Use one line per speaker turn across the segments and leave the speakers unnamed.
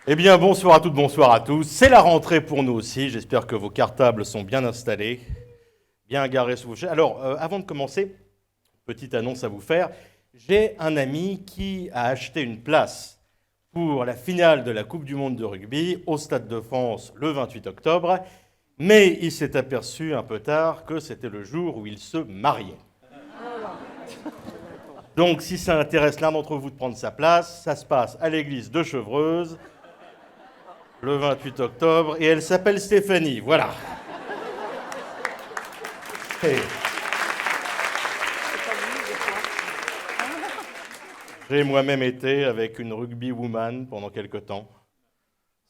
Eh bien, bonsoir à toutes, bonsoir à tous. C'est la rentrée pour nous aussi. J'espère que vos cartables sont bien installés, bien garés sous vos chaises. Alors, avant de commencer, petite annonce à vous faire. J'ai un ami qui a acheté une place pour la finale de la Coupe du Monde de rugby au Stade de France le 28 octobre, mais il s'est aperçu un peu tard que c'était le jour où il se mariait. Donc, si ça intéresse l'un d'entre vous de prendre sa place, ça se passe à l'église de Chevreuse le 28 octobre, et elle s'appelle Stéphanie, voilà. Et j'ai moi-même été avec une rugby woman pendant quelque temps.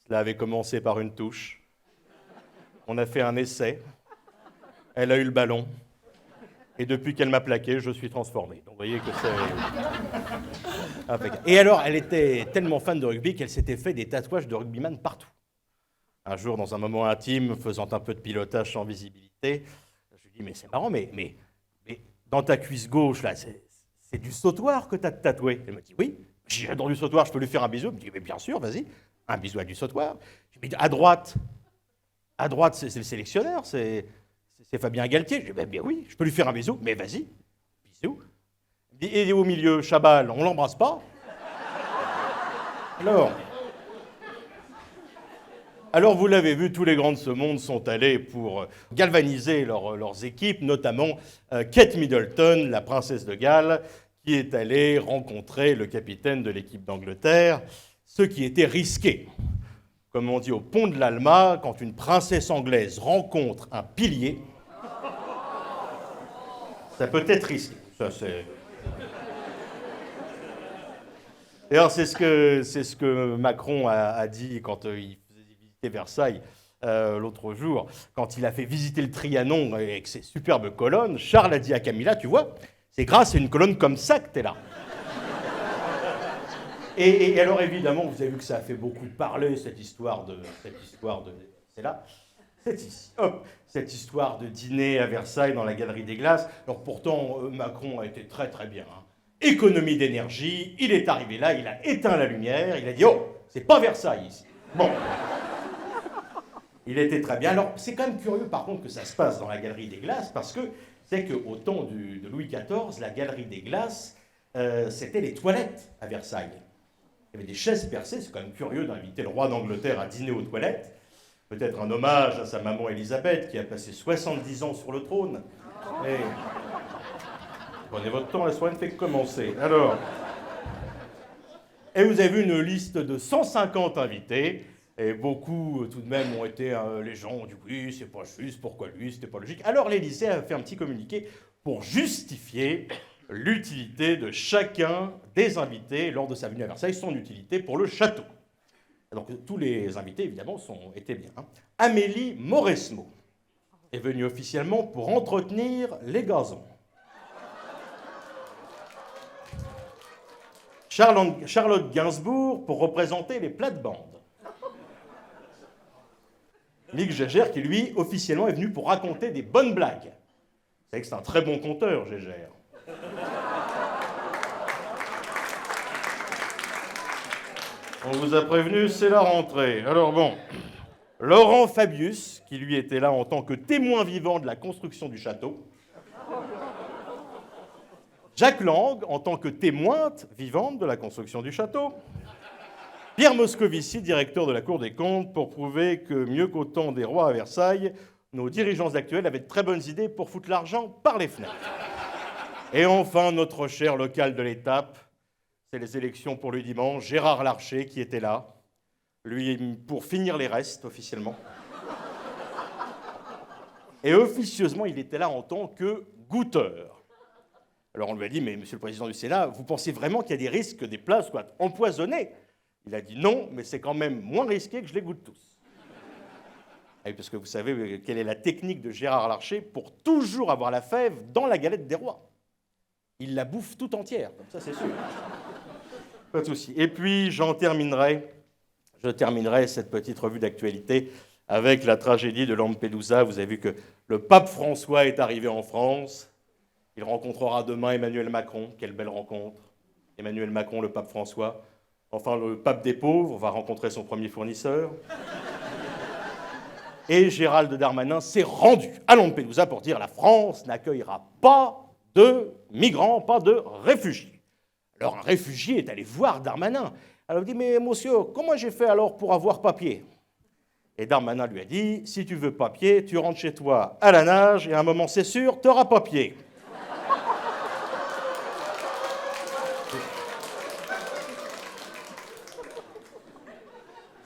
Cela avait commencé par une touche. On a fait un essai. Elle a eu le ballon. Et depuis qu'elle m'a plaqué, je suis transformé. Donc vous voyez que c'est impeccable. Et alors, elle était tellement fan de rugby qu'elle s'était fait des tatouages de rugbyman partout. Un jour, dans un moment intime, faisant un peu de pilotage sans visibilité, je lui dis, mais c'est marrant, mais dans ta cuisse gauche, là, c'est du sautoir que tu as tatoué. Elle me dit, oui. J'adore du sautoir, je peux lui faire un bisou. Elle me dit, mais bien sûr, vas-y, un bisou avec du sautoir. Je lui dis, à droite, c'est le sélectionneur, c'est Fabien Galtier. Je dis, ben oui, je peux lui faire un bisou, mais vas-y, bisou. Et au milieu, Chabal, on l'embrasse pas. Alors, vous l'avez vu, tous les grands de ce monde sont allés pour galvaniser leurs équipes, notamment Kate Middleton, la princesse de Galles, qui est allée rencontrer le capitaine de l'équipe d'Angleterre, ce qui était risqué. Comme on dit au pont de l'Alma, quand une princesse anglaise rencontre un pilier, ça peut être risqué. Ça, c'est... D'ailleurs, c'est ce que Macron a dit quand il faisait visiter Versailles l'autre jour. Quand il a fait visiter le Trianon avec ses superbes colonnes, Charles a dit à Camilla, tu vois, c'est grâce à une colonne comme ça que t'es là. Et alors, évidemment, vous avez vu que ça a fait beaucoup parler, cette histoire de c'est là. C'est ici. Hop, cette histoire de dîner à Versailles dans la Galerie des Glaces. Alors pourtant, Macron a été très très bien. Hein. Économie d'énergie, il est arrivé là, il a éteint la lumière, il a dit oh, c'est pas Versailles ici. Bon, il était très bien. Alors c'est quand même curieux par contre que ça se passe dans la Galerie des Glaces parce que c'est qu'au temps de Louis XIV, la Galerie des Glaces, c'était les toilettes à Versailles. Il y avait des chaises percées, c'est quand même curieux d'inviter le roi d'Angleterre à dîner aux toilettes. Peut-être un hommage à sa maman Élisabeth, qui a passé 70 ans sur le trône. Et... Prenez votre temps, la soirée ne fait que commencer. Alors... Et vous avez vu une liste de 150 invités, et beaucoup, tout de même, ont été... les gens ont dit, oui, c'est pas juste, pourquoi lui, c'était pas logique. Alors l'Élysée a fait un petit communiqué pour justifier l'utilité de chacun des invités lors de sa venue à Versailles, son utilité pour le château. Donc tous les invités, évidemment, étaient bien. Hein. Amélie Mauresmo est venue officiellement pour entretenir les gazons. Charlotte Gainsbourg pour représenter les plates-bandes. Mick Jagger, qui lui, officiellement, est venu pour raconter des bonnes blagues. Vous savez que c'est un très bon conteur, Jagger. On vous a prévenu, c'est la rentrée. Alors bon, Laurent Fabius, qui lui était là en tant que témoin vivant de la construction du château. Jacques Lang, en tant que témoin vivante de la construction du château. Pierre Moscovici, directeur de la Cour des comptes, pour prouver que, mieux qu'au temps des rois à Versailles, nos dirigeants actuels avaient de très bonnes idées pour foutre l'argent par les fenêtres. Et enfin, notre cher local de l'étape, c'est les élections pour le dimanche, Gérard Larcher qui était là, lui pour finir les restes officiellement. Et officieusement, il était là en tant que goûteur. Alors on lui a dit, mais monsieur le président du Sénat, vous pensez vraiment qu'il y a des risques que des plats soient empoisonnés? Il a dit non, mais c'est quand même moins risqué que je les goûte tous. Et parce que vous savez quelle est la technique de Gérard Larcher pour toujours avoir la fève dans la galette des rois. Il la bouffe tout entière, comme ça c'est sûr. Pas de souci. Et puis je terminerai cette petite revue d'actualité avec la tragédie de Lampedusa. Vous avez vu que le pape François est arrivé en France. Il rencontrera demain Emmanuel Macron. Quelle belle rencontre. Emmanuel Macron, le pape François. Enfin, le pape des pauvres va rencontrer son premier fournisseur. Et Gérald Darmanin s'est rendu à Lampedusa pour dire la France n'accueillera pas de migrants, pas de réfugiés. Alors un réfugié est allé voir Darmanin. Alors il dit, mais monsieur, comment j'ai fait alors pour avoir papier? Et Darmanin lui a dit, si tu veux papier, tu rentres chez toi à la nage, et à un moment c'est sûr, tu auras papier.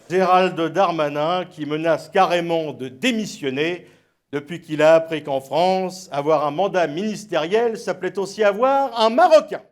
Gérald Darmanin qui menace carrément de démissionner depuis qu'il a appris qu'en France, avoir un mandat ministériel s'appelait aussi avoir un Marocain.